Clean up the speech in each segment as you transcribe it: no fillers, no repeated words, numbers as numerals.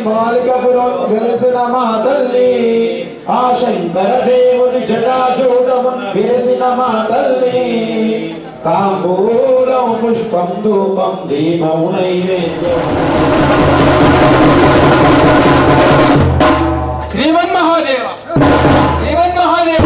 మాలికపురం వెలిసిన మా తల్లి ఆ శంకర దేవుని జటాజూటము వెలిసిన మా తల్లి తాంబూలం పుష్పం ధూపం దీపం నైవేద్యం శ్రీమన్మహాదేవ శ్రీమన్మహాదేవ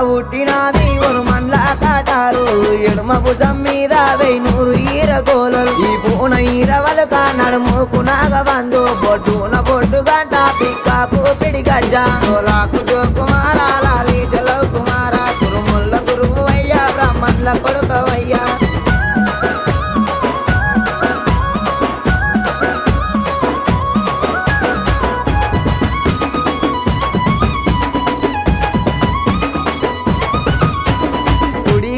పుట్టినది ఒరు మండ్ల కాటారు ఎడమ భుజం మీద 100 ఈరగోలలు ఈ పూన ఈరవలుక నడుముకు నాగబందు బొడ్డున బొడ్డు గంట పిక్కాకు పిడి గజ్జ సోలాకు జోకుమార లాలి జల కుమార కురుముల్ల గురువు అయ్యా బ్రహ్మన్ల కొడుకవయ్యా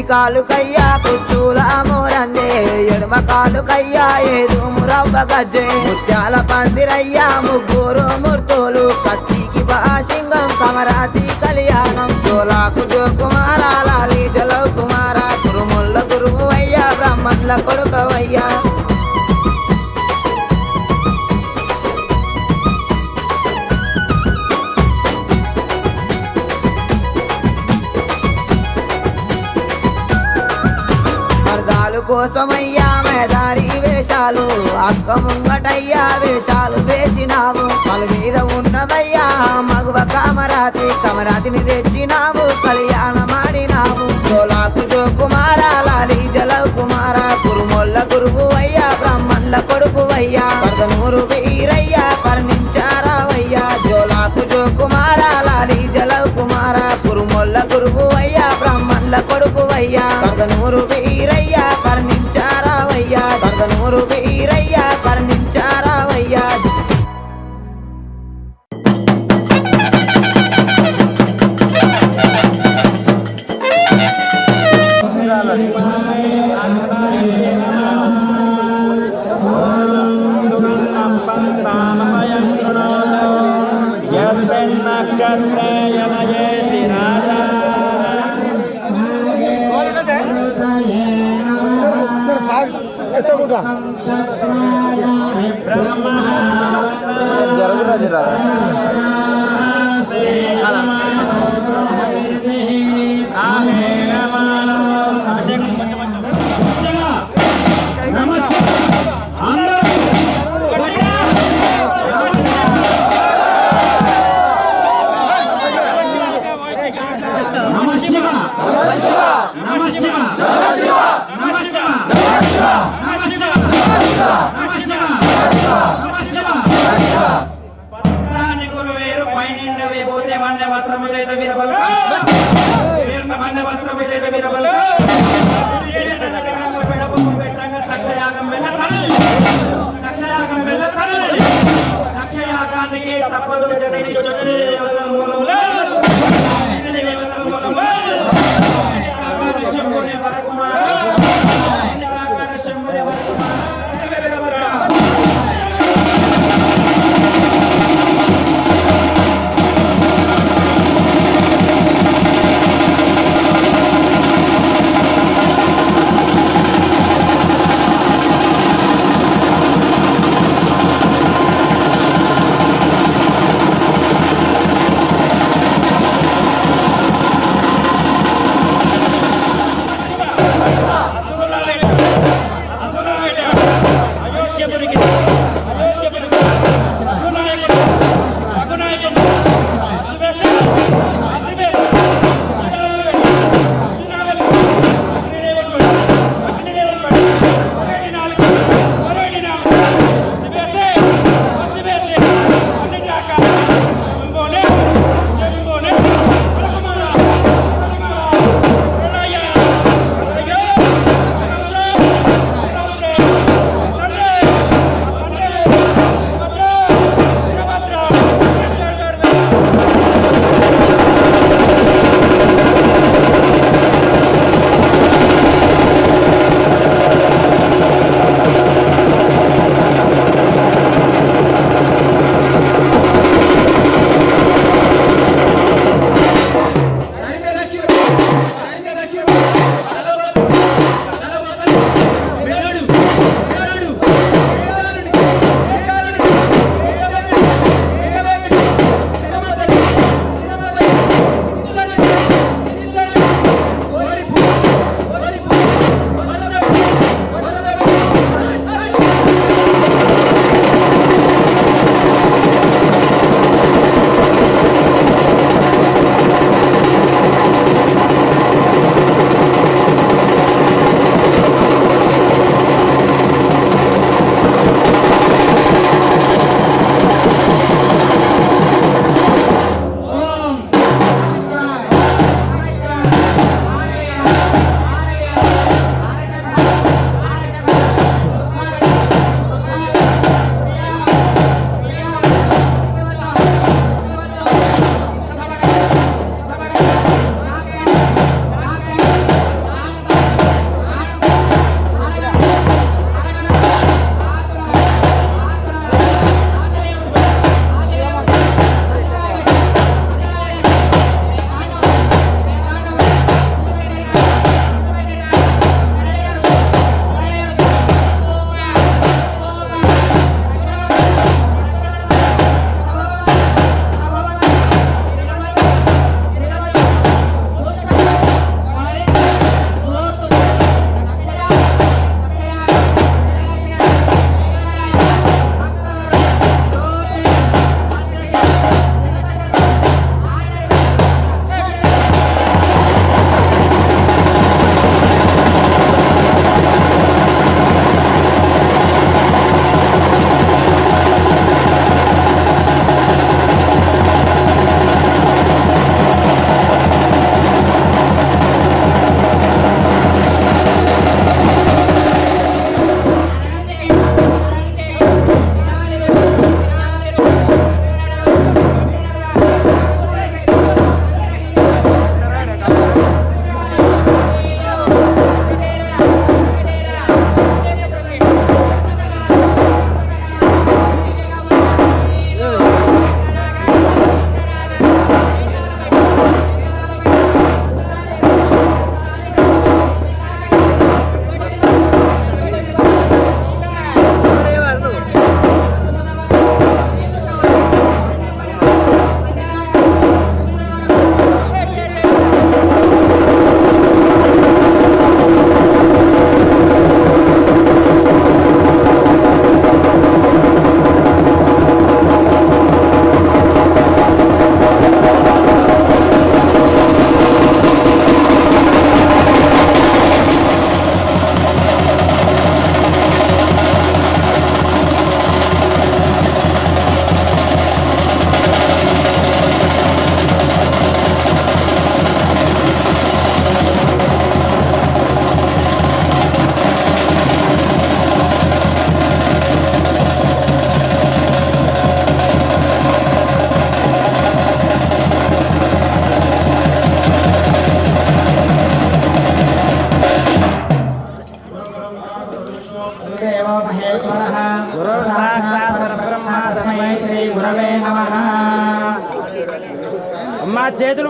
కాలు కయ్యా కుచ్చుల మోరందే ఎడమ కాలు కయ్యా ఏదు మురవ్వ గజ్జే ముత్యాల పందిరయ్యా ముగ్గురు మూర్తులు కత్తికి బాసింగం కమరాతి కళ్యాణం చోలాకు జోకుమార లాలి జల కుమార కురుముల్ల గురువు అయ్యా బ్రహ్మన్ల కొడుకవయ్యా కోసమయ్యా మేదారి వేషాలు అక్క ముంగటయ్యా వేషాలు వేసినావు మన మీద ఉన్నదయ్యా మగువ కమరాతిని తెచ్చినావు కళ్యాణమాడినావు చోలాకు జోకుమార లాలి జల కుమార కురుమొల్ల గురువు అయ్యా బ్రహ్మన్ల కొడుకు అయ్యా పరదనూరు వీరయ్యా కర్ణించారావయ్యా చోలాకు జోకుమార లాలి జల కుమార కురుమొల్ల గురువు అయ్యా బ్రహ్మన్ల కొడుకు అయ్యా పరదనూరు వీరయ్యా కర్ణించారావయ్యా పరదనూరు వీరయ్యా కర్ణించారావయ్యా జరుగురా జరా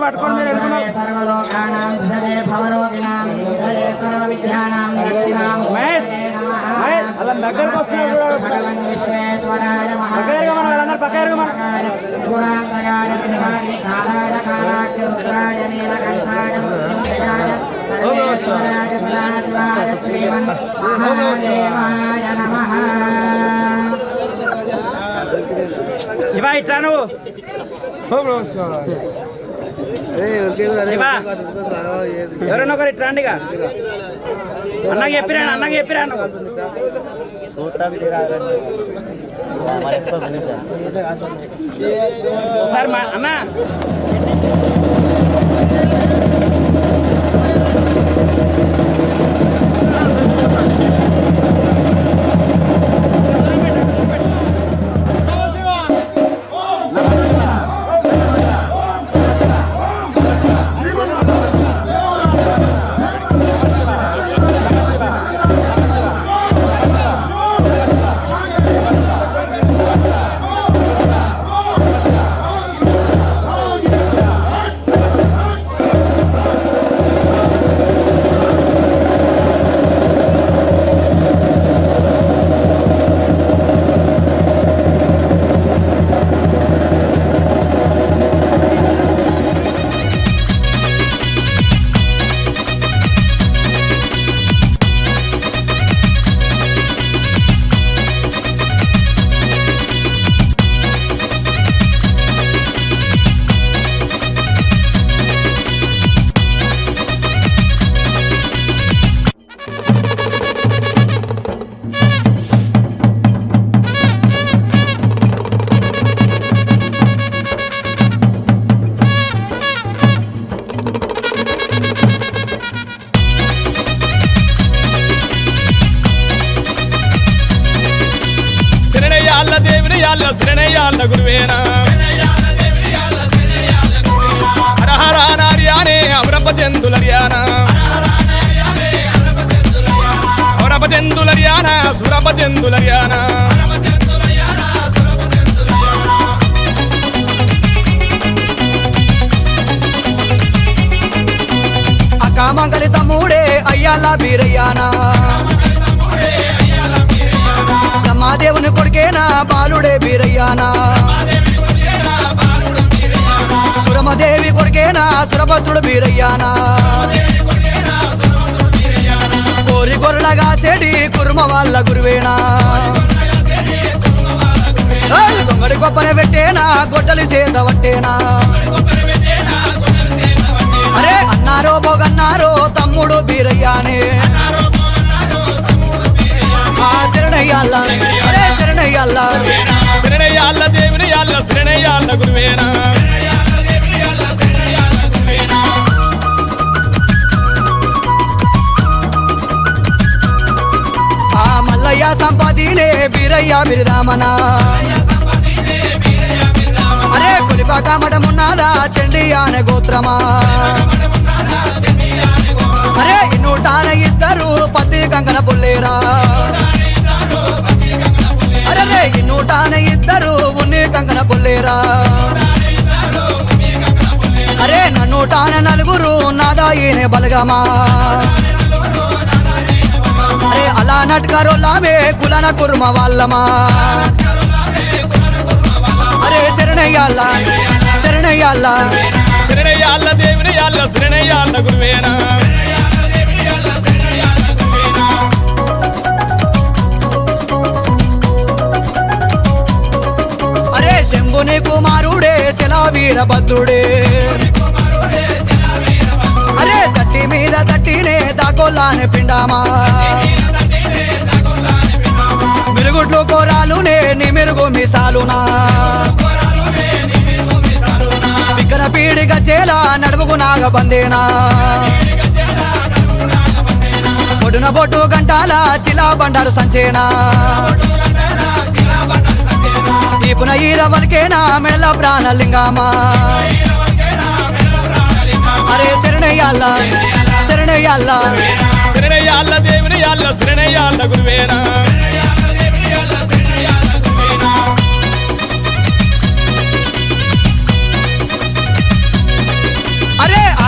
పట్టుకొని మీరు ఎదుగున్నారు మహేష్ అలా దగ్గరకు వస్తున్నారు పక్కగా మనం వాళ్ళందరూ పక్కగా మనం శివ ఇట్లా నువ్వు శివ ఎవరైనా ఒకరు ఇట్లా అండి అన్నకి చెప్పిరా ఒకసారి అన్న శరణయ్యాళ్ళ గురువేనా హరహర నార్యానే అవరప జంతులర్యానా అవరప జంతులర్యానా సురప జంతులర్యానా అకామంగలి తమ్ముడే అయ్యాల బీరయ్యానా బ్రహ్మాదేవుని కొడుకేనా బాలుడే బీరయ్యానా సురమదేవి కొడుకేనా సురభద్రుడు బీరయ్యానా కోరి గొర్రెలగా సెడి కుర్మ వాళ్ళ గురువేనా గొంగడి గొప్పని పెట్టేనా గొడ్డలి సేద పట్టేనా అరే అన్నారో బోగన్నారో తమ్ముడు బీరయ్యానే శరణయ్యాళ్ళ అరే శరణయ్యాళ్ళ శరణయ్యాళ్ళ దేవుని యాళ్ళ శరణయ్యాళ్ళ గురువేనా ఆ మల్లయ్య సంపదినే బీరయ్య బిరిదామనా అరే కొలిపాక మఠమున్నాదా చండి అనే గోత్రమా అరే ఇన్నుటాన ఇద్దరు పత్తి కంకణ పుల్లేరా అరే ఇన్నుటాన ఇద్దరు ఉన్ని కంకణ పుల్లేరా అరే నన్నుటాన నలుగురు నాదాయినే బలగమా అరే అలా నట్కరోలామే కులన కుర్మ వాళ్ళమా అరే శరణయ్యాళ్ళ శరణయ్యాళ్ళ శరణయ్యాళ్ళ దేవుని యాళ్ళ శరణయ్యాళ్ళ గురువేనా అరే శంభుని కుమారుడే శిలా వీరభద్రుడే అరే తట్టి మీద తట్టినే దాకోలానే పిండామా మిరుగుడ్లు కోరాలునే నీ మెరుగు మిసాలునా వికర పీడి గజ్జేలా నడుముకు నాగబందేనా పొడున బొట్టు గంటాల శిలా బండారు సంచేనా ఈపున ఈరవల్కేనా మెడల ప్రాణలింగమా అరే శరణయ్యాళ్ళ శరణయ్యాళ్ళ శరణయ్యాళ్ళ దేవుని యాళ్ళ శరణయ్యాళ్ళ గురువేనా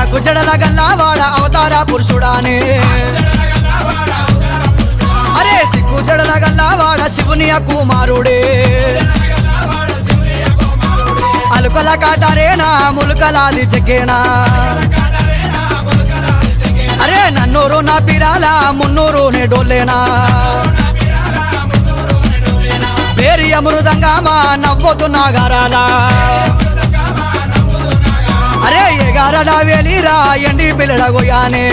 ఆకు జడల గల్లావాడ అవతార పురుషుడానే అరే సిగ్గు జడల గల్లావాడ శివుని కుమారుడే అలుకల కాటారేనా ములుకలాది చెక్కేనా అరే నన్నూరు నా పిరాల మున్నూరు నే డోలేనా పేరి అమృదంగామా నవ్వొద్దు నాగారాలా అరే ఎగారడా వేలిరా ఎండి పిల్లడగోయానే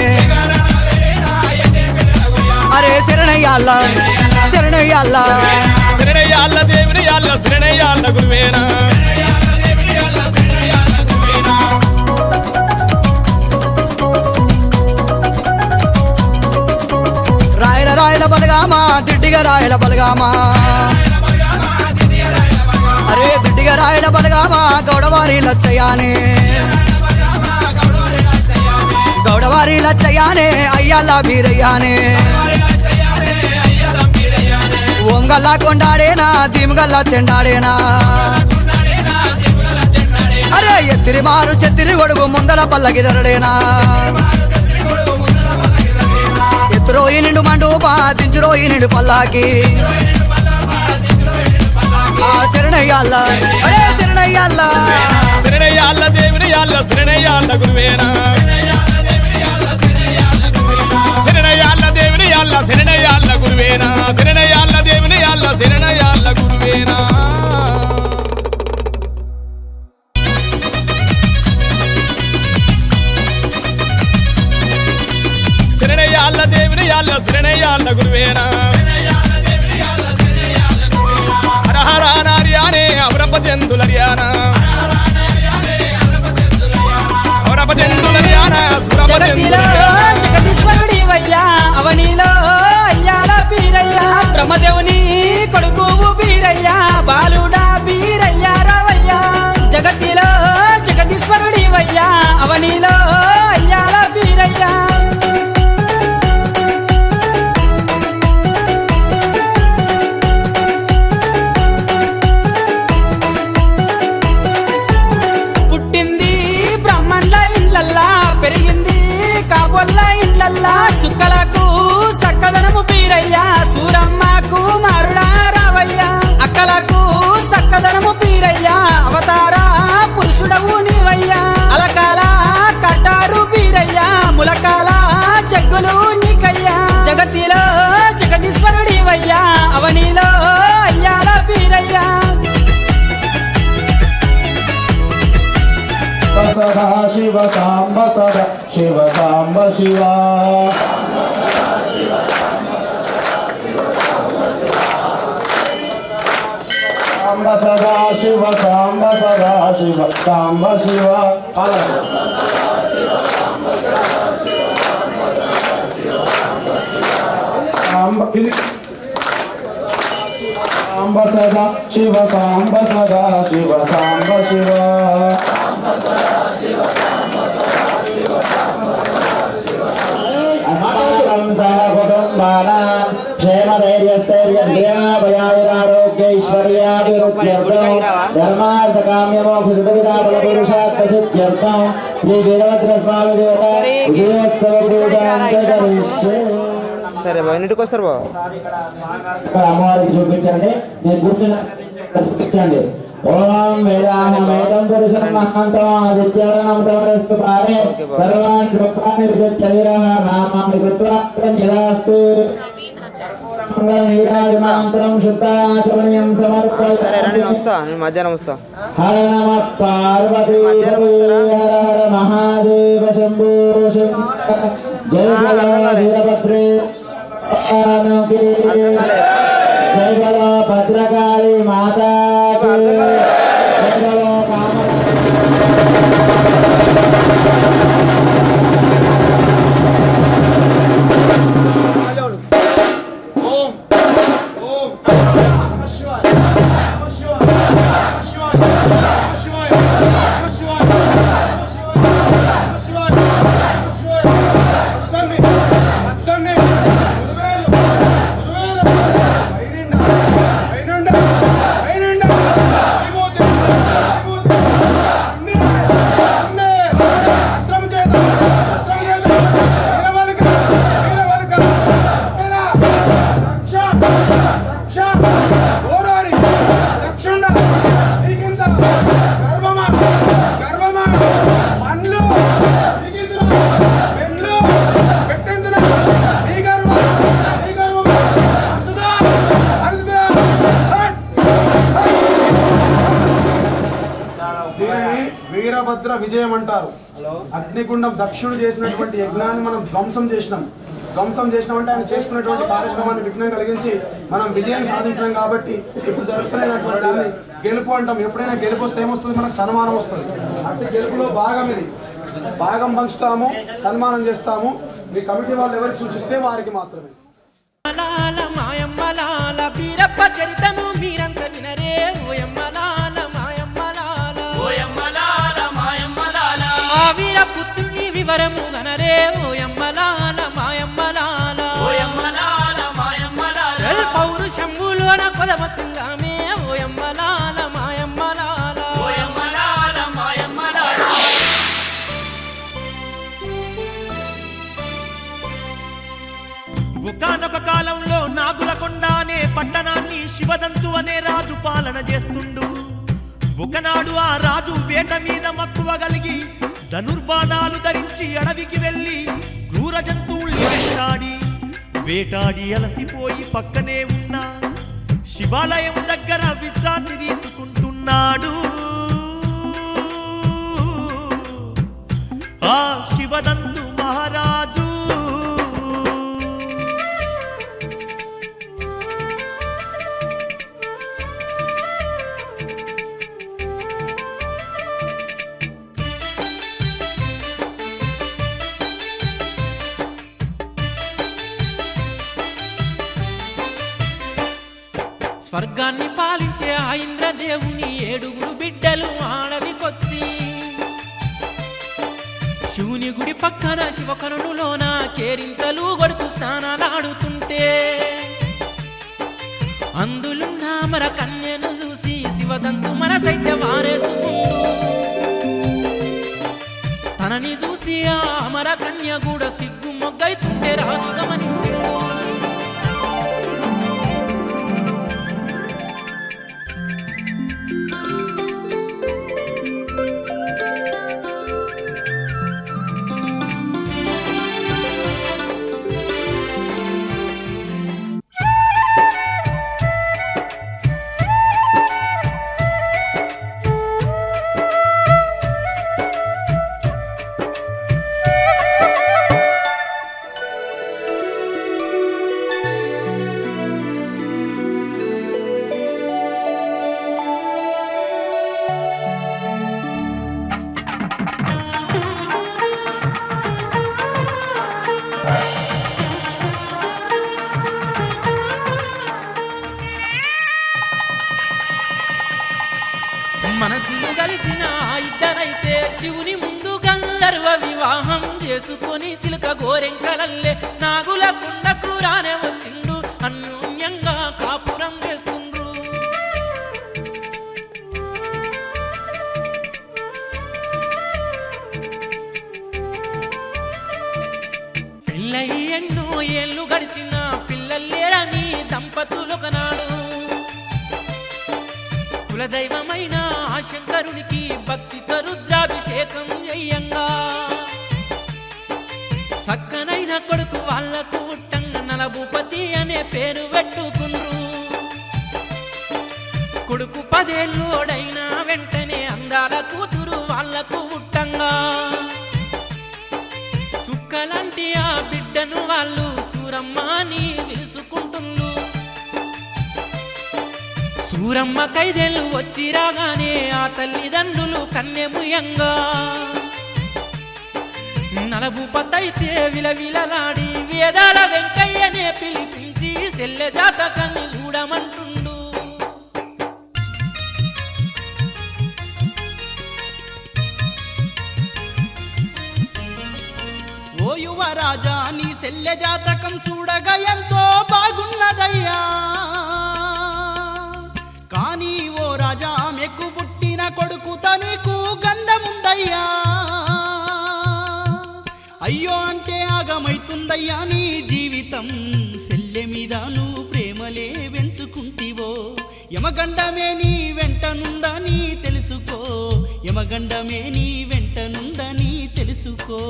అరే శరణయ్యాల శరణయ్యాల శరణయ్యాల దేవుని యాళ్ళ శరణయ్యాల గురువేనా రాయల రాయల బలగామా దిడ్డిగా రాయల బలగామా అరే దిడ్డిగా రాయల బలగామా గౌడవారి లచ్చయానే గౌడవారి లచ్చయానే అయ్యాల బీరయ్యానే ఓంగల్లా కొండాడేనా దిమగల్లా చెండాడేనా అరే ఎత్తిరి మారు చెత్తిరి గొడుగు ముందల పల్లకిదరడేనా ఎత్తురోయి నిండు మండూపా దించురోయి నిండు పల్లాకి ఆ శరణయ్యాల అరే శరణయ్యాల శరణయ్యాల దేవుని యాళ్ళ శరణయ్యాల గురువేనా శరణయ్యాల దేవుని యాళ్ళ శరణయ్యాల గురువేనా శరణయ్యాల దేవుని యాళ్ళ శరణయ్యాల గురువేనా శరణయ్యాల దేవుని యాళ్ళ శరణయ్యాల గురువేనా హర హర నార్యానే అవరప జంతులర్యానా అవరప జంతులర్యానా సురప జగతిలో జగదీశ్వరుడివయ్యా అవనిలో అయ్యాల బీరయ్యా బ్రహ్మదేవుని కొడుకు బీరయ్యా బాలుడా బీరయ్యా రావయ్యా జగతిలో జగదీశ్వరుడివయ్యా అవనిలో అయ్యాల బీరయ్యా పుట్టింది బ్రాహ్మణుల ఇండ్లల్లా పెరిగింది కాబోళ్ళ ఇండ్లల్లా సుక్కలకు సక్కదనము బీరయ్యా సూరమ్మకు మారుడా రావయ్యా అక్కలకు సక్కదనము బీరయ్యా అవతార పురుషుడవు నీవయ్యా అలకాల కట్టారు బీరయ్యా ములకాల చెగ్గులు నీకయ్యా జగతిలో జగదీశ్వరుడివయ్యా అవనిలో అయ్యాల బీరయ్యా సదా శివ సాంబ సదా శివ సాంబ శివ సాంబ సదా శివ సాంబ సదా శివ సాంబ శివ సాంబ సదా శివ సాంబ సదా శివ సాంబ శివ సరే బాబు ఇంటికి వస్తారు బాబు అమ్మవారికి చూపించండి నేను గుర్తుంచండి ఓం వేదాహమేతం పురుషం మహాంతం ఆదిత్యారణం తమరస్తు పారే సర్వాన్ కృపాని విజయశరీరః నామాని కృత్వా యదాస్తు మంగళనీరాజమాంతరం శుద్ధాచరణీయం సమర్పయామి. సరే రండి నేను వస్తా నేను మధ్యాహ్నం వస్తా హర నమః పార్వతీ హర హర మహాదేవ శంభో శంకర జయ జయ వీరభద్రే జయ బలో భద్రకాళి మాతా జయ బలో Sunday. అగ్నిగుండం దక్షుడు చేసినటువంటి యజ్ఞాన్ని మనం ధ్వంసం చేసినాం అంటే ఆయన చేసుకున్నటువంటి కార్యక్రమాన్ని విఘ్నం కలిగించి మనం విజయం సాధించాం. కాబట్టి ఇప్పుడు జరుపుకునేటువంటి దాన్ని గెలుపు అంటాం. ఎప్పుడైనా గెలుపు వస్తే ఏమొస్తుంది, మనకు సన్మానం వస్తుంది. అంటే గెలుపులో భాగం ఇది. భాగం పంచుతాము, సన్మానం చేస్తాము. మీ కమిటీ వాళ్ళు ఎవరికి సూచిస్తే వారికి మాత్రమే. మాయమ్మలాల బీరప్ప చరితను మీరంత వినరే ఓయమ్మలాల మాయమ్మలాల ఓయమ్మలాల మాయమ్మలాల ఆ వీరపుత్రుని వివరము గనరే ఓయమ్మలాల మాయమ్మలాల ఓయమ్మలాల మాయమ్మలాల పౌరుషంబులోన కొదమ సింగమే ఓయమ్మలాల మాయమ్మలాల ఓయమ్మలాల మాయమ్మలాల. ఒకానొక కాలంలో నాగులకొండ అనే పట్టణాన్ని శివదంతు అనే రాజు పాలన చేస్తుండు. ఒకనాడు ఆ రాజు వేట మీద మక్కువ కలిగి ధనుర్బాణాలు ధరించి అడవికి వెళ్ళి క్రూర జంతువుల్ని వేటాడి అలసిపోయి పక్కనే ఉన్న శివాలయం దగ్గర విశ్రాంతి తీసుకుంటున్నాడు. ఆ శివదంతు మహారాజు స్వర్గాన్ని పాలించే ఆ ఇంద్రదేవుని 7 బిడ్డలు ఆడవికొచ్చి శివుని గుడి పక్కన శివకరుణులోన కేరింతలు కొడుతూ స్నానాలాడుతుంటే అందులున్న అమర కన్యను చూసి శివదంతు మనసైతే వారేసుకుంటూ తనని చూసి ఆ అమర కన్య కూడా సిగ్గు మొగ్గైతుంటే రాజు గమనించిండు. మనసులు కలిసిన ఇద్దరైతే శివుని ముందు గంధర్వ వివాహం చేసుకొని చిలుక గోరెంకలల్లే నాగుల కుండకు రానే వచ్చిండు. అన్యోన్యంగా కాపురం చేస్తుండ్రు. పెళ్ళయి ఎన్నో ఏళ్ళు గడిచిన పిల్లలేరని దంపతులొకనాడు కులదైవమైన ఆ శంకరునికి భక్తితో రుద్రాభిషేకం చెయ్యంగా సక్కనైన కొడుకు వాళ్లకు పుట్టంగా నలభూపతి అనే పేరు పెట్టుకుండ్రు. కొడుకు 10 ఏళ్ళోడైన వెంటనే అందాల కూతురు వాళ్లకు పుట్టంగా సుక్కలాంటి ఆ బిడ్డను వాళ్ళు సూరమ్మ అని పిలుచుకుంటుండ్రు. సూరమ్మ 5 ఏళ్ళు వచ్చి రాగానే ఆ తల్లిదండ్రులు కన్నెముయంగా నలభూపతైతే విలవిలలాడి వేదాల వెంకయ్యనే పిలిపించి సెల్లె జాతకాన్ని చూడమంటుండు. ఓ యువరాజా నీ సెల్లె జాతకం చూడగా ఎంతో బాగున్నదయ్యా. కానీ ఓ రాజా మెక్కు పుట్టిన కొడుకుత నీకు గంధముందయ్యా. అయ్యో అంటే ఆగమైతుందయ్యా నీ జీవితం. సెల్లె మీద నువ్వు ప్రేమలే పెంచుకుంటివో యమగండమే నీ వెంటనుందని తెలుసుకో. యమగండమే నీ వెంటనుందని తెలుసుకో.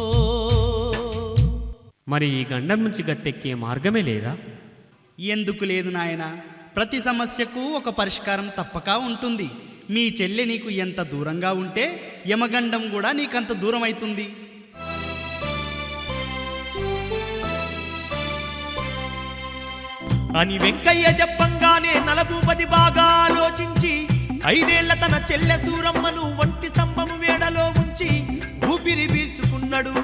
మరి ఈ గండం నుంచి గట్టెక్కే మార్గమే లేదా? ఎందుకు లేదు నాయనా, ప్రతి సమస్యకు ఒక పరిష్కారం తప్పక ఉంటుంది. మీ చెల్లె నీకు ఎంత దూరంగా ఉంటే యమగండం కూడా నీకంత దూరం అవుతుంది. అని వెంకయ్య చెప్పంగానే నలభూపతి బాగా ఆలోచించి 5 ఏళ్ల తన చెల్లె సూరమ్మను ఒంటి స్తంభము వేడలో ఉంచి ఊపిరి పీల్చుకున్నాడు.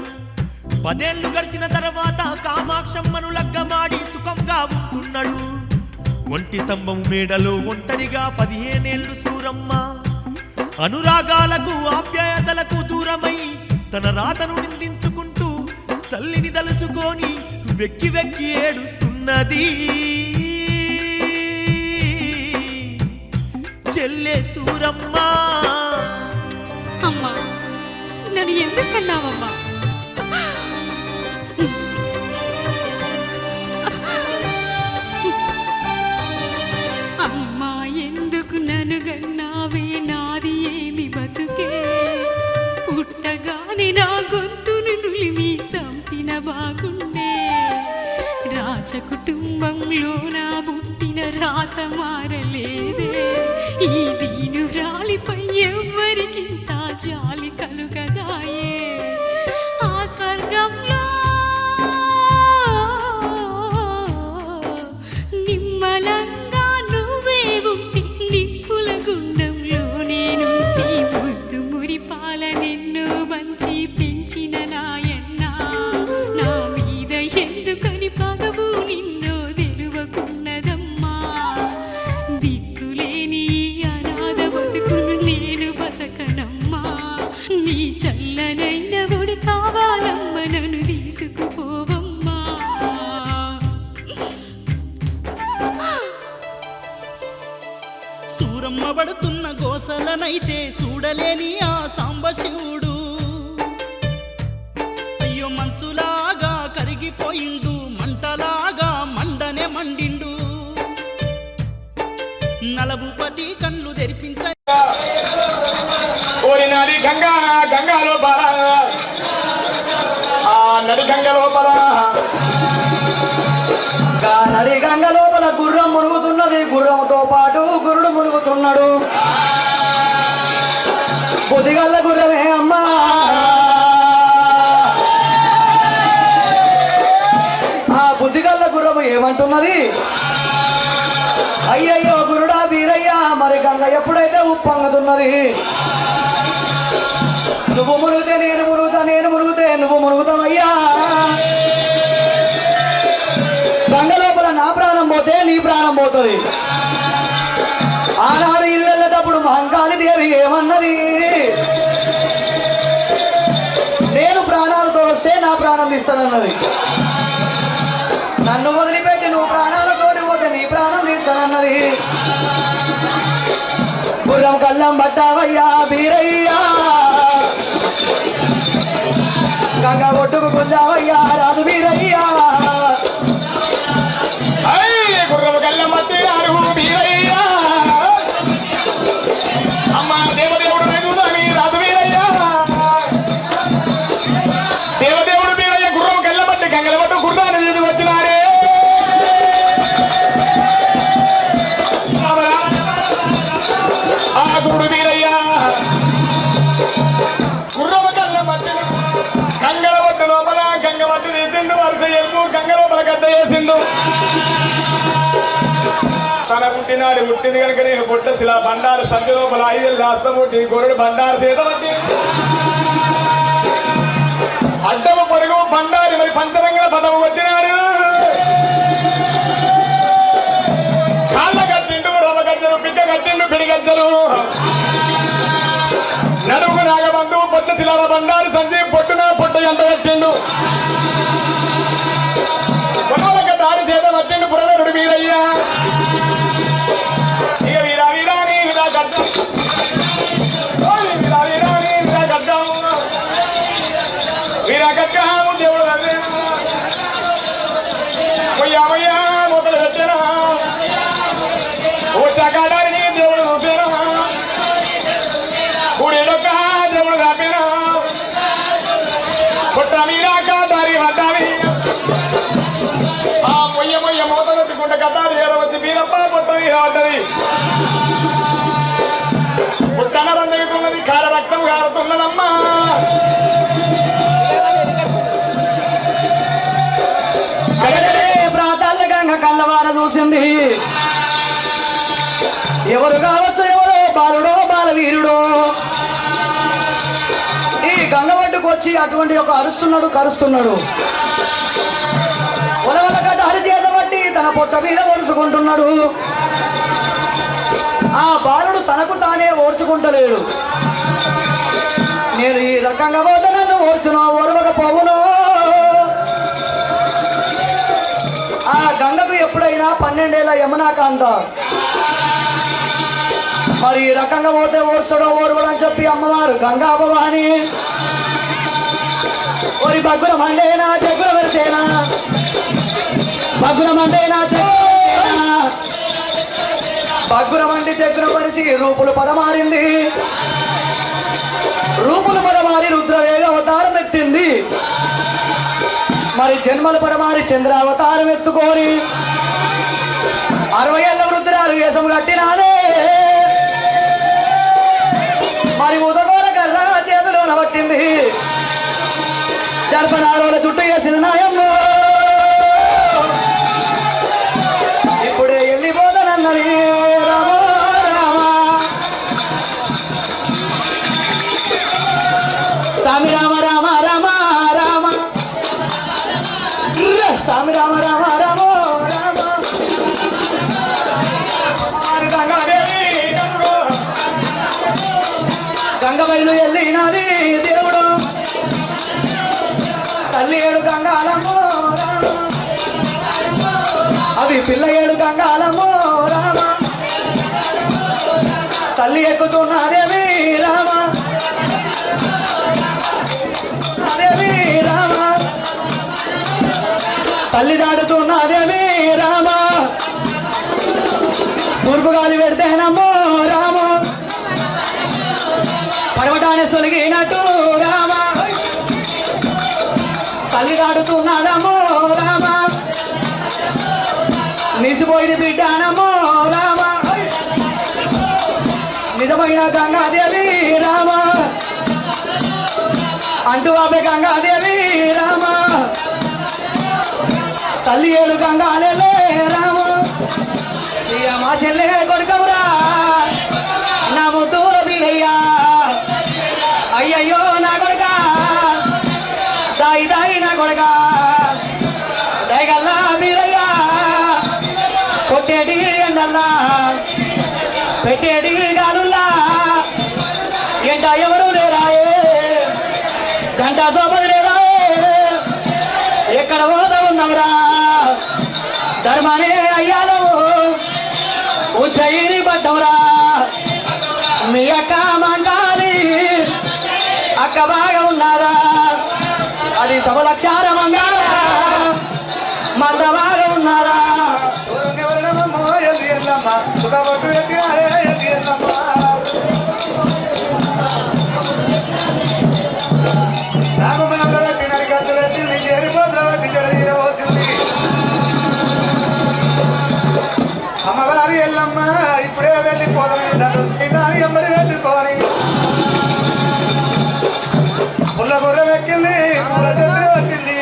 10 ఏళ్లు గడిచిన తర్వాత కామాక్షమ్మను లగ్గమాడి సుఖంగా ఉంటున్నాడు. ఒంటి స్తంభము మేడలో ఒంటరిగా 15 ఏళ్లు సూరమ్మ అనురాగాలకు ఆప్యాయతలకు దూరమై తన రాతను నిందించుకుంటూ తల్లిని తలుసుకొని వెక్కి వెక్కి ఏడుస్తున్నది. చెల్లె సూరమ్మ, అమ్మా నన్ను ఎందుకన్నావమ్మా? అమ్మా ఎందుకు నన్ను గన్నావే, నాది ఏమి బతుకే, పుట్టగానే నా గొంతును నులిమి సంపిన బాగుండే, రాజ కుటుంబంలో నా పుట్టిన రాత మారలేదే, ఈ దీను రాలిపై ఎవ్వరికింత జాలి కలుగదాయే, ఆ స్వర్గంలో నిమ్మలంగా నువ్వే ఉంటి, నిప్పుల గుండంలో నేనుంటి, ముద్దు మురిపాల నిన్ను మంచి పెంచిన నాయన్న, నా మీద ఎందుకని పగవు నిన్నో తెలువకున్నదమ్మా, దిక్కులేని అనాథ బతుకును నేను బతకనమ్మా, నీ చల్లనైన ఒడి కావాలమ్మ నన్ను తీసుకుపోవమ్మా. సూరమ్మ పడుతున్న గోసలనైతే చూడలేని ఆ సాంబశివుడు అయ్యో మంచులాగా కరిగిపోయిండు, మంటలాగా మండనే మండిండు, నలభూపతి కళ్ళు తెరిపించ నది గంగా గంగా లోపల నది గంగ లోపల నది గంగ లోపల గుర్రం మునుగుతున్నది, గుర్రంతో పాటు గురుడు మునుగుతున్నాడు. బుద్ధిగల్ల గుర్రమే అమ్మా, ఆ బుద్ధిగల్ల గుర్రము ఏమంటున్నది, అయ్యయ్యో గురుడా వీరయ్యా, మరి గంగ ఎప్పుడైతే ఉప్పొంగుతున్నది, నువ్వు మునుగుతే నేను మునుగుతా, నేను మునుగుతే నువ్వు మునుగుతావయ్యా, గంగ లోపల నా ప్రాణం పోతే నీ ప్రాణం పోతుంది. ఆనాడు ఇల్లు వెళ్ళేటప్పుడు మహంకాళి దేవి ఏమన్నది, నేను ప్రాణాలతో వస్తే నా ప్రాణం తీస్తానన్నది, నన్ను వదిలిపెట్టి నువ్వు ప్రాణాలతో పోతే నీ ప్రాణం తీస్తానన్నది. గుర్రం కళ్ళం పట్టావయ్యా బీరయ్యా, గంగ ఒట్టుకు గుంజావయ్యా రాజు బీరయ్యా, గుర్రం కళ్ళం పట్టినారు బీరయ్యా, అమ్మ దేవదేవుడు రాజు బీరయ్యా, దేవదేవుడు బీరయ్య గుర్రం కళ్ళం పట్టి గంగల పట్టు గుర్రాన్ని తీసి వచ్చినారే, ఆ గురుడు బీరయ్యా గుర్రం కళ్ళం పట్టి గంగల పట్టు లోపల గంగ పట్టు తీసిండు, వరుస ఎలుపు గంగ లోపల గద్ద వేసిండు. తన పుట్టినాడు పుట్టింది కనుక నేను పుట్ట శిలా బండారు సంధి లోపల 5 ఏళ్ళ అస్తముట్టి గొర్రెడు బండారు చేత పట్టి అడ్డము పొరుగు బండారు మరి పంచరంగ పదము కొట్టినాడు. కాళ్ళ కట్టిండు, రవ గజ్జలు, పిట్ట కట్టిండు, పిడి గజ్జలు, నడుము నాగబంధు పొట్ట శిలాల బండారు సంధి పొట్టున పొట్ట ఎంత కట్టిండు, పొలక దారి చేత పట్టిండు పురధరుడు వీరయ్యా. ఇక వీరా వీరాని వీరా గడ్డం, వీరా వీరాని వీరా గడ్డం, వీరా గడ్డము దేవుడు మొయ్యా మొయ్యా మొదలు పెట్టినా, వచ్చాకాడాన్ని దేవుడు చూపినా, కూడేడొక్క దేవుడు కాపినా, పుట్ట వీరాక దారి పడ్డావి, ఆ మొయ్య మొయ్య మొదలు పెట్టుకుంటే గడ్డాలు ఏరవచ్చి వీరప్ప పుట్ట వీర పడ్డది. చూసింది. ఎవరు కావచ్చు, ఎవరో బాలుడో బాలవీరుడో ఈ గంగవడ్డుకు వచ్చి అటువంటి ఒక అరుస్తున్నాడు, కరుస్తున్నాడు. ఒలవల గడ్డ హరి చేత బట్టి తన పొట్ట మీద ఓర్చుకుంటున్నాడు. ఆ బాలుడు తనకు తానే ఓర్చుకుంటలేడు. నేను ఈ రకంగా పోతే నన్ను ఓర్చునో ఓర్వకపోవునో. ఆ గంగకు ఎప్పుడైనా 12 ఏళ్ల యమునాకాంత. మరి ఈ రకంగా పోతే ఓర్చడో ఓర్వడని చెప్పి అమ్మవారు గంగా భవాని ఓరి బగ్గుల మండేనా జగ్గుల పెడితేనా, బగ్గుల మండేనా బగ్గుల మండి దగ్గర పరిచి రూపులు పడమారింది. రూపులు పడమారి రుద్రవేగ అవతారం ఎత్తింది. మరి జన్మలు పడమారి చంద్ర అవతారం ఎత్తుకొని 60 ఏళ్ల వృద్ధురాలు వేషం కట్టినానే. మరి ఉదగోల కర్ర చేతిలో నవట్టింది. జర్పనారోల చుట్టూ వేసిన నాయమ్మ ఇప్పుడే వెళ్ళిపోతానన్నది. రామ రామ స్వామి రామ రామ రామ రామ స్వామి రామ రామ రామ రామ గంగబైలు వెళ్ళినది దేవుడు. తల్లి ఏడు గంగాలమ్మో అవి పిల్ల ఏడు గంగాలమ్మో రామ. తల్లి ఎక్కుతున్నదేవి రామ, దేవి రామ. తల్లి దాటుతున్నదేవి రామ. తూర్పు గాలి పెడితేనమ్మో రామ, పడవటాన్ని సొలిగినట్టు రామ. తల్లి దాడుతున్నదమ్మో రామ, నిసిపోయింది బిడ్డానమ్మో రామ. నిజమైన గంగాదేవి రామ, అంటూ ఆపే గంగాదేవి రామ. తల్లి ఏడు గంగాలే రామ. ఇక మా చెల్లె కొడుకవురా నా ముద్దూర వీరయ్యా. అయ్యయ్యో నా కొడుక, దాయి దాయి నా కొడుక, దయగల్లా వీరయ్యా. కొట్టేటి ఎండల్లా పెట్టేటి గాలుల్లా ఎంట ఎవరు లేరాయే, గంట సోపది లేరాయే. ఎక్కడ పోతా ఉన్నవరా ధర్మానే అయ్యాలవు ఉచ్చయిని పడ్డవరా. మీ అక్క మంగాలి అక్క బాగా ఉన్నారా, అది సభలక్షార మంగాల మంద బాగా ఉన్నారా. అమ్మవారి ఎల్లమ్మ ఇప్పుడే వెళ్ళిపోదాం. దాంట్లో శ్రీనారి అమ్మడి వెళ్ళిపోవాలి. పుల్ల గుర్రం ఎక్కింది, పుల్ల చెట్లు ఎక్కింది.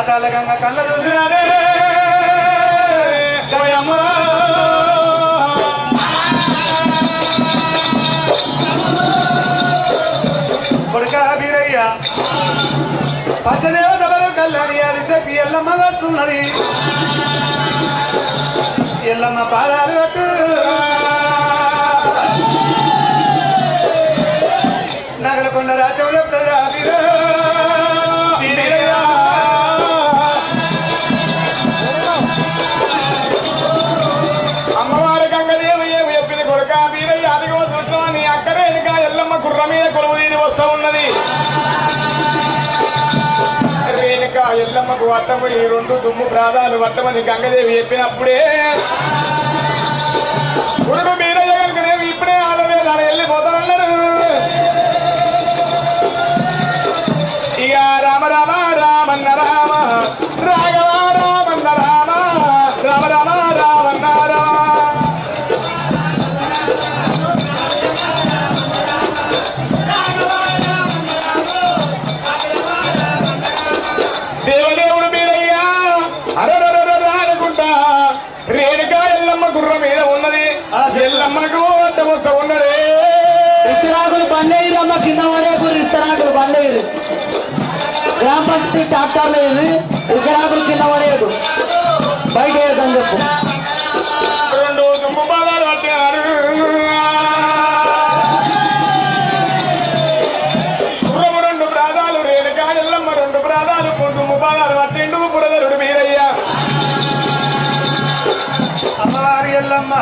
పాతాల గంగ కళ్ళ చూసినారే ఓయమ్మ. కొడుకా వీరయ్య పచ్చదేవతలు కళ్ళని అరిసెట్టి ఎల్లమ్మ వస్తున్నది. ఎల్లమ్మ పాదాలు పెట్టు నగలకొండ రాజ్యం చెప్తారా వీరయ్య. అమ్మవారి గంగదేవి ఏమి చెప్పింది కొడుక వీరయ్య అదిగో చూస్తున్నాని అక్కడే ఇంకా ఎల్లమ్మ గుర్ర మీద కొలువు తీరి వస్తూ ఉన్నది. రేణుక ఎల్లమ్మకు వట్టము ఈ రెండు దుమ్ము ప్రాధాలు వట్టమని గంగదేవి చెప్పినప్పుడే గురుడు వీరయ్య కనుకనేవి ఇప్పుడే ఆడవే దాని వెళ్ళిపోతానన్నారు. ఇక రామ రామ రామన్న రామ రాఘవ రామన్న రామ రామ రామ రామన్న రామ. దేవదేవుడు మీరయ్య అనుకుంటా రేణుకా ఎల్లమ్మ గుర్ర మీద ఉన్నది. ఆ ఎల్లమ్మకు అంత వస్తూ ఉన్నది. ఇస్తరాకులు బండేరమ్మ కింద పడేపు ఇస్తరాకులు బండేరు గ్రామ పంచాయతీ ట్రాక్టర్ లేదు. ఇస్తరాకులు కింద పడేయదు బయట వేయదని చెప్పు. రెండు దుమ్ము బాగాలు పట్టినారు. గుర్రము రెండు ప్రాధాలు రేణుకా ఎల్లమ్మ రెండు ప్రాధాలు దుమ్ము బాగాలు పట్టిండు పురదరుడు మీరయ్య. అమ్మవారి ఎల్లమ్మ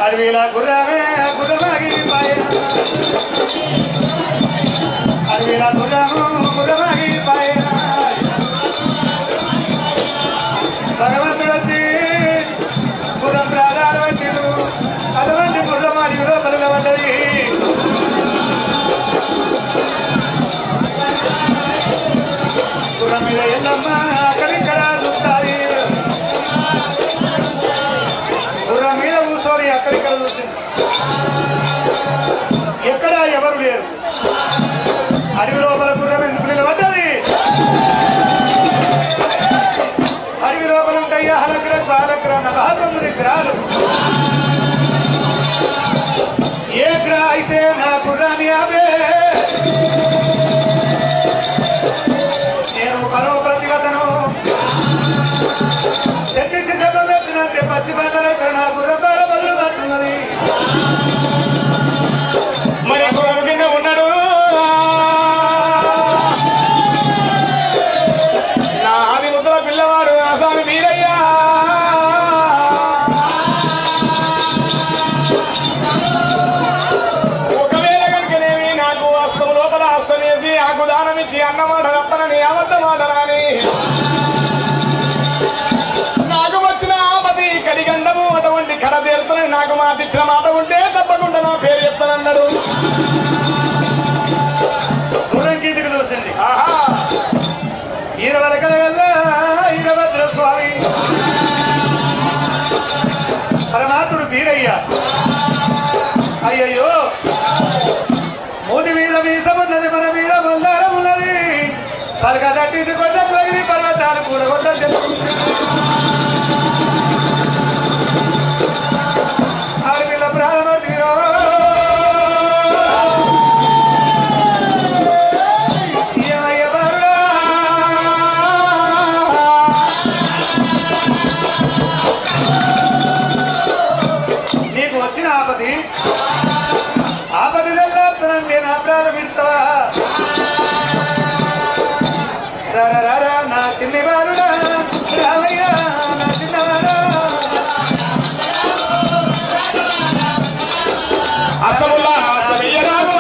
అడవిలా గుర్రమే గుర్రమాగిపాయ అడవిలా గుర్రము గుర్రమాగిపాయ. భగవంతుడు వచ్చి గుర్రం ప్రాధాలు పట్టిడు. అటువంటి గుర్రం అడవిలో పడలబడ్డది. గుర్రం మీద ఎల్లమ్మ అక్కడిక్కడ చూస్తాయి. గుర్రం మీద కూర్చొని అక్కడిక్కడ చూసింది. ఎక్కడ ఎవరు లేరు. అడవి లోపల గుర్రం ఎందుకు నిలబడ్డది? అడవి లోపల ఉంటాయి హలగ్ర బాలగ్ర నభాతముడి గ్రాలు. ఏ గ్రహ అయితే నా గుర్రాన్ని ఆపే నేను పరమ ప్రతిభతను చెట్టించి చెప్పబెట్టినంటే పచ్చి పంటలైతే నా గుర్రపాల బదులు పట్టున్నది. మరి గుర్రం కింద ఉన్నాడు నా ఆది ముద్ర పిల్లవాడు ఆసామి వీరయ్య. ఒకవేళ కనుకనేవి నాకు హస్తం లోపల హస్తమేసి ఆకు దానమిచ్చి అన్నమాట రప్పనని అబద్ధమాటరాని నాకు వచ్చిన ఆపది కడిగండము అటువంటి కడ తీరుతానని నాకు మాట ఇచ్చిన మాట ఉంటే తప్పకుండా నా పేరు చెప్తానన్నాడు. గుర్రం కిందికి చూసింది. ఆహా ఈరవలకల వల్ల ఈరభద్ర స్వామి పరమాత్ముడు వీరయ్య. అయ్యయ్యో మూది మీద మీసమున్నది మన మీద మందారమున్నది. పలక తట్టించి కొట్ట పగిలి పర్వతాలు కూడగొట్ట ఆడపిల్ల ప్రాణమర్తిరో ఏమయ్య బారుడా. నీకు వచ్చిన ఆపది ఆపది తెల్లాపుతానంటే నా ప్రాణం ఇస్తావా? రారా నా చిన్ని బారుడా రామయ్య నా చిన్నవాడా. అసముల్లా రామా అసలు వీరరామా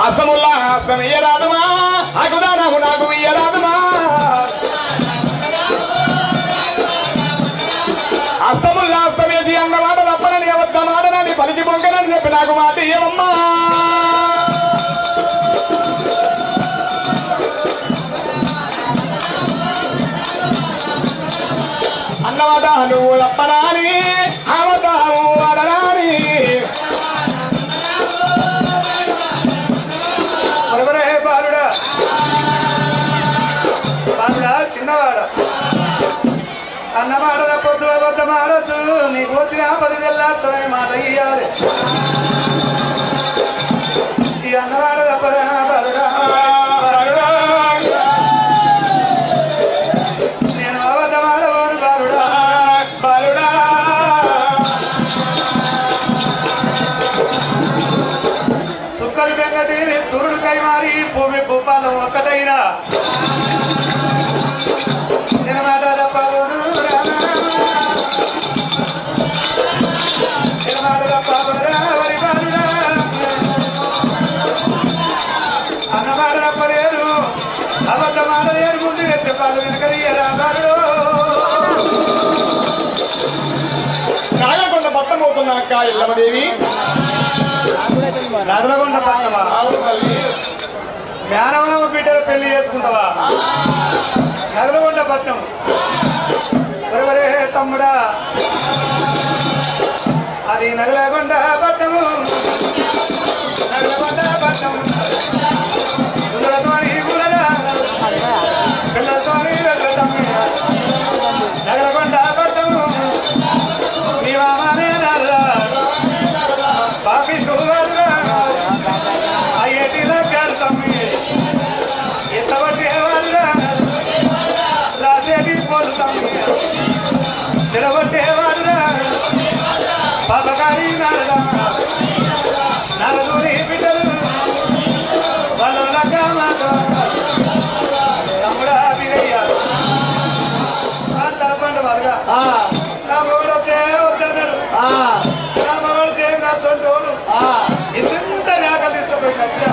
అసముల్లా రామా అగుదానము నాకు వీరరామా. అస్తముల్లా అస్తమేసి అన్నమాట తప్పనని అబద్ధ మాటనని పలికి పొంగనని చెప్పి నాకు మాట ఏమమ్మా. అన్నమాట నువ్వు తప్పనాని అవతావు అడరాని అబద్ధం ఆడొచ్చు నీకు వచ్చిన 10 తెల్లాత్తనే మాట ఇయ్యాలి ఈ అన్నవాడు తప్పరా బరుడా బరుడా నేను అబద్ధం ఆడవాడు బరుడా బరుడా సుక్కలు వెంకటి సూర్యుడు కైమారి భూమి భూపాలం ఒక్కటైనా నేను మాట తప్పబోను నేను మాట తప్పబోరా వరి బాలుడా అన్నమాట తప్పలేరు అబద్ధం ఆడలేరు ముందు ఎట్టు పాలు వెనకరియరా బాలుడు నాగకొండ పట్టం అవుతున్నా అక్క ఎల్లమ్మదేవి నగలగొండ పట్టణమా జ్ఞానవనము బిడ్డలు పెళ్లి చేసుకుంటావా నగలగొండ పట్టణం ఒరే తమ్ముడా అది నగలగొండ పట్టణము నగలగొండ పట్టణము సుందరతోని గులరా పిల్లలతోని తమ్ముడా నగలగొండ పట్టణము నీ మామనే నారా బాపి చూడరా అయ్యేటిలా గారు తమ్మి ఎంతవరకు ఏవాడురా రాసేది పోలు తమ్మి నిలబట్టేవాడురా పాపగారి నారదా నరదూరి బిడ్డలు వాళ్ళ లగ్గా మాట తమ్ముడా బిగయ్య అంత పంట వాళ్ళగా నా మొగుడు వస్తే వద్దన్నాడు నా మొగుడితే నా సొంటోడు ఇంత మేకలు తీసుకుపోయి కట్టా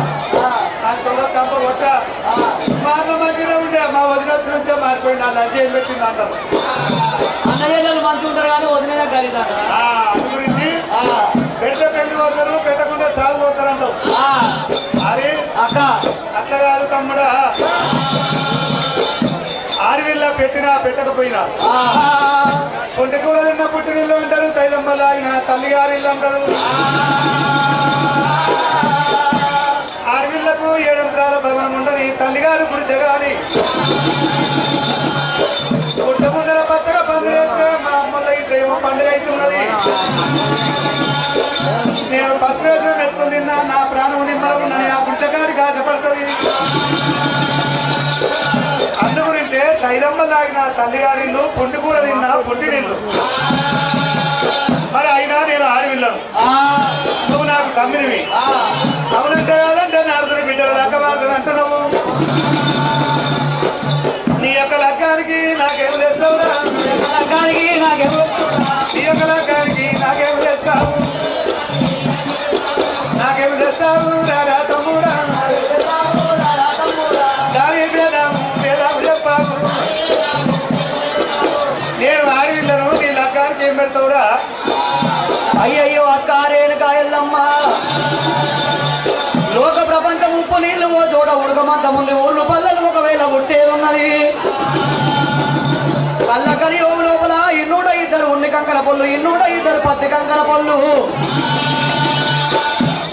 అంత కంప కొట్ట మా అమ్మ మంచిగా ఉంటే మా వదిన వచ్చి నుంచే మారిపోయింది అన్న చేసి పెట్టింది అంటారు అన్నయ్యలు మంచిగా ఉంటారు కానీ వదిలేదా గరీబ్ అందు గురించి పెడితే పెళ్లి పోతారు పెట్టకుండా సాగు పోతారు అంటావు అరే అక్క అట్లా కాదు తమ్ముడా ఆడవిల్ల పెట్టినా పెట్టకపోయినా పొంటి కూర తిన్న పుట్టినిల్లు అంటారు తైలమ్మలు ఆయన తల్లి గారిల్లు అంటారు ఆడవిళ్లకు 7 అంతరాల భవనం ఉండని తల్లిగారు గుడిసెగాని పుట్ట ముందర పచ్చగా పందిరేస్తే మా అమ్మల ఇంటేమో పండుగ అవుతున్నది నేను పసుపేసిన మెత్తులు తిన్నా నా ప్రాణం నిమ్మలు నన్ను ఆ గుడిసెగాడికి ఆశపడుతుంది అందు గురించే తైలమ్మ తాగిన తల్లిగారిల్లు పుంటి కూర తిన్నా పుట్టినిల్లు మరి అయినా నేను ఆడవిల్లను నువ్వు నాకు తమ్మినివి అవునంటే కాదంటే నారదుని బిడ్డలు లెక్క మారుతాను అంటున్నావు నీ యొక్క లగ్గానికి నాకేం తెస్తావురా లగ్గానికి నాకేమో నీ యొక్క లగ్గానికి నాకేం తెస్తావు నాకేం తెస్తావు రారా తమ్ముడా దాని వేదాము చెప్పావు నేను ఆడవిల్లను నీ లగ్గానికి ఏం పెడతావురా అయ్యయ్యో అక్క రేణుకా ఎల్లమ్మ లోక ప్రపంచం ఉప్పు నీళ్లు ఓ చోట ఉడకమంత ముందు ఊళ్ళు పల్లెలు ఒకవేళ ఉట్టేదున్నది కళ్ళ కలి ఓ లోపల ఇన్నూడ 2 ఉన్ని కంకర పళ్ళు ఇన్నూడ 2 పత్తి కంకర పళ్ళు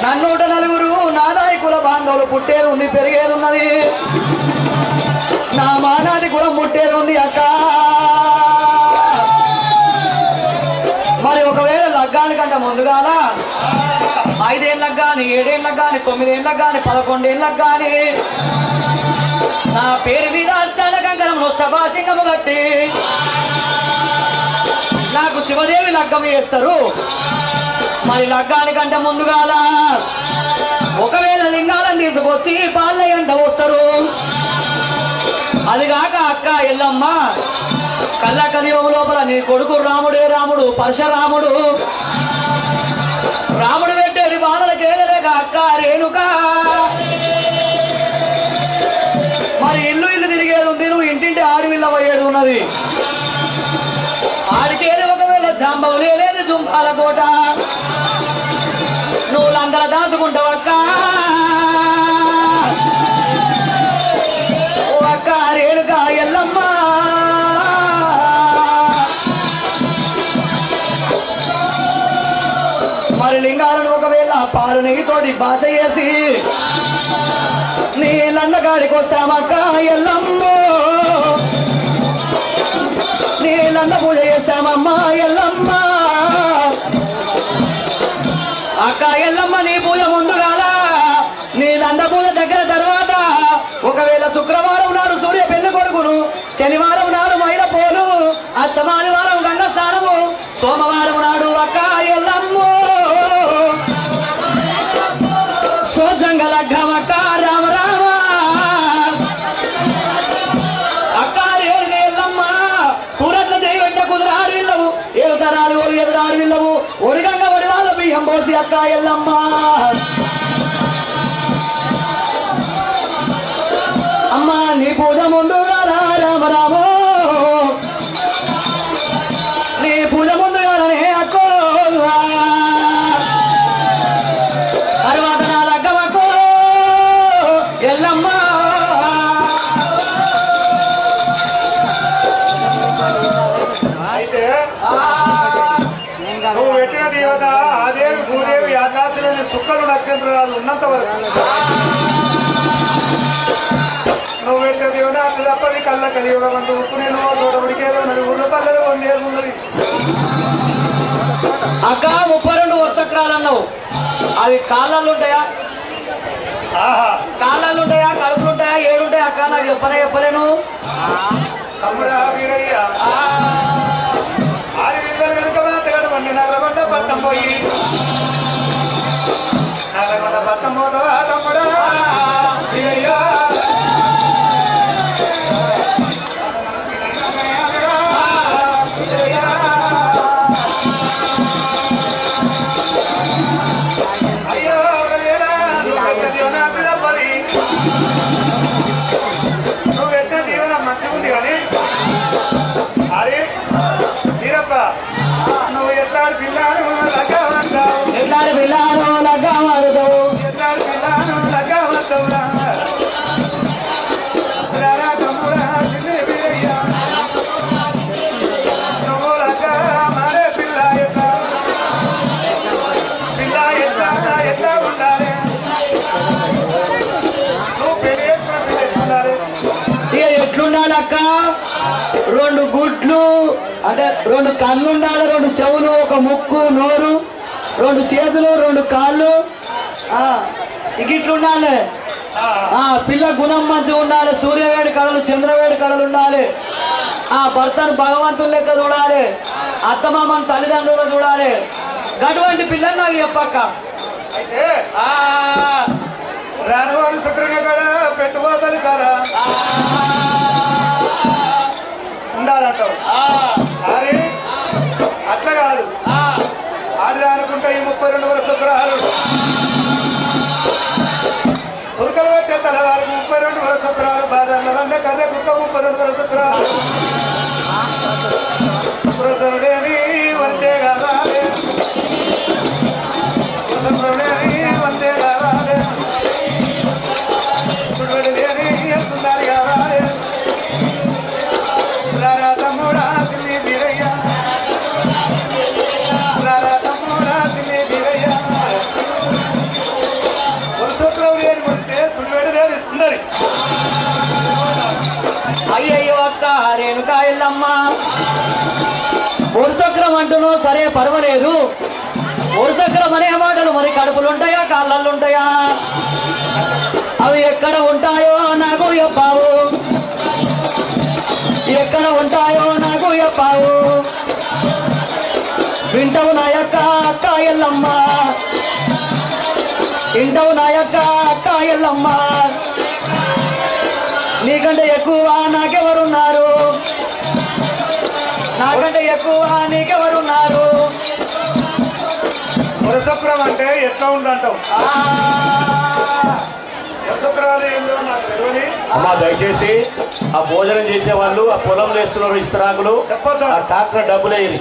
నన్నూట 4 నానాయకుల బాంధవులు పుట్టేది ఉంది పెరిగేది ఉన్నది నా మానాది కులం పుట్టేది ఉంది అక్క మరి ఒకవేళ లగ్గానికంటే ముందుగాల 5 ఏళ్ళకి కానీ 7 ఏళ్ళకి కానీ 9 ఏళ్ళకి కానీ 11 ఏళ్ళకి కానీ నా పేరు మీద అష్టాల కంకణం నొష్టభాసింగము కట్టి నాకు శివదేవి లగ్గం చేస్తారు మరి లగ్గానికంటే ముందుగాల ఒకవేళ లింగాలను తీసుకొచ్చి పాలయ్యంట వస్తారు అదిగాక అక్క ఎల్లమ్మ కళ్ళ కలియుగం లోపల నీ కొడుకు రాముడే రాముడు పరశురాముడు రాముడు పెట్టేది బాణలకి ఏదలేక అక్క రేణుక మరి ఇల్లు తిరిగేది ఉంది నువ్వు ఇంటింటి ఆడవిల్ల పోయేది ఉన్నది ఆడికేది ఒకవేళ జాంబవులే లేదు జుంపాల కోట నువ్వు లందర దాచుకుంటావక్క ఓ అక్క రేణుక ఎల్లమ్మ మరి లింగాలను ఒకవేళ పాలు నెయ్యితోటి భాష చేసి నీళ్ళన్నగాడికి వస్తామక్క ఎల్లమ్మ నీళ్ళన్న పూజ చేస్తాం పూజమమ్మ ఎల్లమ్మ అక్క ఎల్లమ్మ నీ పూజ ముందుగాల నీ దండ పూజ దగ్గర తర్వాత ఒకవేళ శుక్రవారం నాడు సూర్య పెళ్లి కొడుకును శనివారం నాడు మైల పోలు అష్టమాదివారం గంగ స్నానము సోమవారం నాడు అక్క ఎల్లమ్మ సోజంగ లగ్గం అక్క రామ రామ అక్క ఏడు ఎల్లమ్మ కూరట్ల చేయబెట్ట కుదురారు విల్లవు ఏడు తరాలు ఒరు ఎదురారు విల్లవు ఒరిగంగ ఒడి వాళ్ళ బియ్యం పోసి అక్క ఎల్లమ్మ అమ్మ నీ పూజ ముందుగా రామ రామో నీ పూజ ముందుగానే అక్కో తర్వాత నా లగ్గమక్కో ఎల్లమ్మ అయితే నువ్వు పెట్టిన దేవత ఆదేవి భూదేవి యాదాసులని సుక్కలు నక్షత్రాలు ఉన్నంత వరకు నువ్వు పెట్టిన దేవత అంత తప్పది కళ్ళ కలియుగమంత ఉప్పు నేను తోటబడికేదో ఉన్నది ఊళ్ళో పల్లెలు వందేది ఉన్నది అక్క 32 వర్షక్రాలు అన్నావు అవి కాళ్ళల్లో ఉంటాయా కాళ్ళల్లో ఉంటాయా కడుపులు ఉంటాయా ఏడుంటాయా అక్క నాకు చెప్పలేను తమ్ముడా వీరయ్య ఆడి వీళ్ళని కనుక తెగడు వండి నగరగొండ పట్టం పోయి నగరగొండ పట్టం పోతావా తమ్ముడా వీరయ్య అయ్యో నువ్వు పెట్టిన దీవెన మంచిగా ఉంది కానీ అరే వీరప్ప నువ్వు ఎట్లాంటి పిల్లాను లగ్గమంటావు ఎట్లాంటి పిల్లాను లగ్గమంటావు ఎట్లాంటి పిల్లాను లగ్గమంటావురా రారా తమ్ముడా చిన్న వీరయ్య నువ్వు లగ్గ మారే పిల్ల ఎట్లా ఎట్లా ఉండాలి నువ్వు పెళ్లి చేసుకున్న పిల్ల ఎట్లుండాలి ఇక ఎట్లుండాలి అక్క 2 గుడ్లు అంటే 2 కళ్ళు ఉండాలి 2 చెవులు 1 ముక్కు నోరు 2 చేతులు 2 కాళ్ళు ఇక ఇట్లుండాలి పిల్ల గుణం మంచిగా ఉండాలి సూర్యవేడి కళలు చంద్రవేడి కళలు ఉండాలి భర్తను భగవంతుని లెక్క చూడాలి అత్తమామని తల్లిదండ్రులు చూడాలి అటువంటి పిల్లని నాకు చెప్పక్క అయితే రానువారు శుక్రంగా కూడా పెట్టుబోతలు కదా ఉండాలంటావు అరే అట్లా కాదు ఆడదా అనుకుంటా ఈ 32 వర శుక్రాలు ఉరకలు పెట్టే తలవారికి 32 వర శుక్రాలు బాధల వల్ల కదే కుక్క 32 వర శుక్రాలు ప్రసరుడేని వంతే కావాలి ప్రసరుడేని వంతే కావాలి సుడుడేని సుందరి కావాలి రారా తమ్ముడా తిని వీరయ్య రారా తమ్ముడా తిని వీరయ్య వరుసక్రం లేని వంతే సుడువేడు లేని సుందరి అయ్యయ్యో అక్క రేణుకా ఎల్లమ్మ వరుసక్రం అంటున్నావు సరే పర్వాలేదు వరుసక్రం అనే మాటలు మరి కడుపులు ఉంటాయా కాళ్ళల్లో ఉంటాయా అవి ఎక్కడ ఉంటాయో నాకు చెప్పావు ఎక్కడ ఉంటాయో నాకు చెప్పావు వింటవు నా యొక్క అక్క ఎల్లమ్మ వింటవు నా యొక్క అక్క ఎల్లమ్మ నీకంటే ఎక్కువ నాకెవరున్నారు నాకంటే ఎక్కువ నీకెవరున్నారు వరుసక్రం అంటే ఎట్లా ఉందంటావు వరుసక్రాలు ఏందో నాకు తెలియదు అమ్మా దయచేసి ఆ భోజనం చేసే వాళ్ళు ఆ పొలంలో వేస్తున్నారు ఇస్తరాకులు ఆ ట్రాక్టర్ డబ్బులు వేయాలి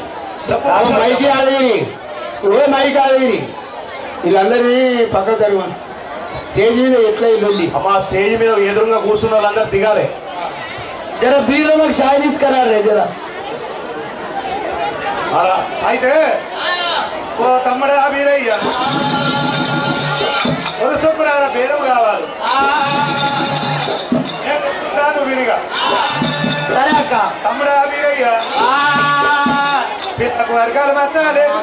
మైకి ఆదేరి ఓ మైకి ఆదేరి వీళ్ళందరినీ పక్క జరగమని స్టేజ్ మీద ఎట్లా వెళ్ళి అమ్మా స్టేజ్ మీద ఎదురుగా కూర్చున్న వాళ్ళందరూ దిగాలి జర బీర్లో మాకు షాయి తీసుకురారే జర అయితే ఓ తమ్ముడా వీరయ్య వరుసక్రాల పేరు కావాలి నేను చెప్తున్నాను విరిగా సరే అక్క తమ్ముడా వీరయ్య వర్గాల మచ్చ లేకుండా